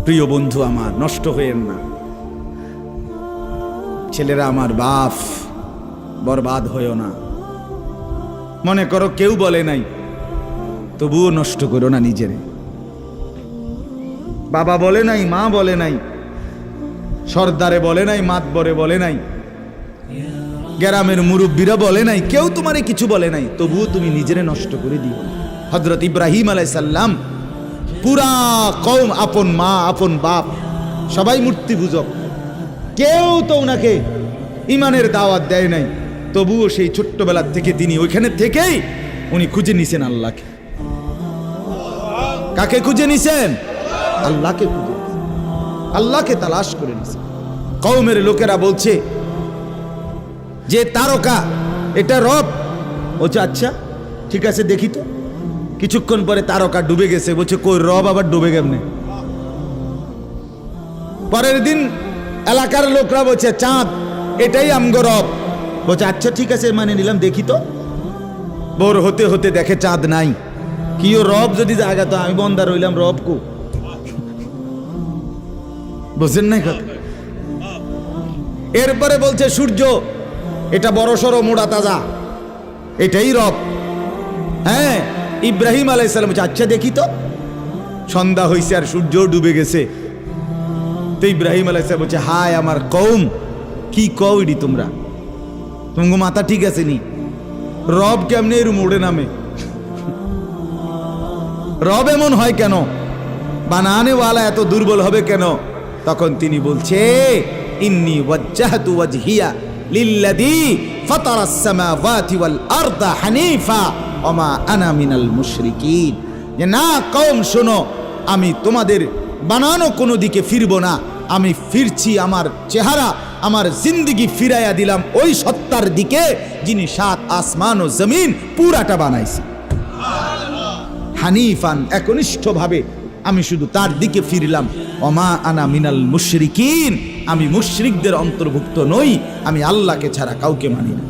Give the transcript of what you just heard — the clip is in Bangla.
প্রিয় বন্ধু আমার, নষ্ট হয়েন না। ছেলেরা আমার, বাপ বরবাদ হয়েও না। মনে করো কেউ বলে নাই, তবুও নষ্ট করো না নিজেরে। বাবা বলে নাই, মা বলে নাই, সর্দারে বলে নাই, মাতবরে বলে নাই, গ্রামের মুরব্বীরা বলে নাই, কেউ তোমারে কিছু বলে নাই, তবুও তুমি নিজেরে নষ্ট করে দিও। হযরত ইব্রাহিম আলাইহিস সালাম পুরা কওম, আপন মা আপন বাপ সবাই মূর্তি পূজক, কেউ তো ওনাকে ইমানের দাওয়াত দেয় নাই, তবুও সেই ছোট্টবেলা থেকে তিনি ওইখানে থেকেই উনি খুঁজে নিছেন আল্লাহকে। কাকে খুঁজে নিছেন? আল্লাহকে খুঁজে, আল্লাহকে তালাশ করে নিছেন। কওমের লোকেরা বলছে যে তারকা এটা রব। বলছে আচ্ছা ঠিক আছে দেখি তো। কিছুক্ষণ পরে তারকা ডুবে গেছে। বলছে কই রব আবার ডুবে কেমনে? পরের দিন এলাকার লোকরা বলছে চাঁদ, এটাই আমগো রব। বলছে আচ্ছা ঠিক আছে মানে নিলাম, দেখি তো। ভোর হতে হতে দেখে চাঁদ নাই। কি ও রব যদি জায়গা, তো আমি বন্দা রইলাম, রব কো? বুঝছেন নাই কথা? এরপরে বলছে সূর্য, এটা বড় সড়ো মোড়া তাজা, এটাই রব। হ্যাঁ, ইব্রাহিম আলাইহিস সালাম বলছে আচ্ছা দেখি তো। সন্ধ্যা হয়েছে আর সূর্য ডুবে গেছে। তো ইব্রাহিম আলাইহিস সালাম বলছে হায় আমার কওম, কি কও ইডি তোমরা? তোমার মাথা ঠিক আছে নি? রব কেমনে এর মোড়ে নামে? রব এমন হয় কেন? বানানেওয়ালা এত দুর্বল হবে কেন? তখন তিনি বলছে ইন্নী ওয়াজ্জাহতু ওয়াজহিয়া লিল্লাযী ফাতারাস সামাওয়াতি ওয়াল আরদা হানিফা ওয়া মা আনা মিনাল মুশরিকিন। যে না কওম শোনো, আমি তোমাদের বানানো কোনো দিকে ফিরব না, আমি ফিরছি আমার চেহারা, আমার জিন্দেগি ফিরাইয়া দিলাম ওই সত্তার দিকে যিনি সাত আসমান ও জমিন পুরাটা বানাইছে। হানিফান, একনিষ্ঠভাবে আমি শুধু তার দিকে ফিরলাম। ওমা আনা মিনাল মুশরিকিন, আমি মুশরিকদের অন্তর্ভুক্ত নই, আমি আল্লাহকে ছাড়া কাউকে মানি না।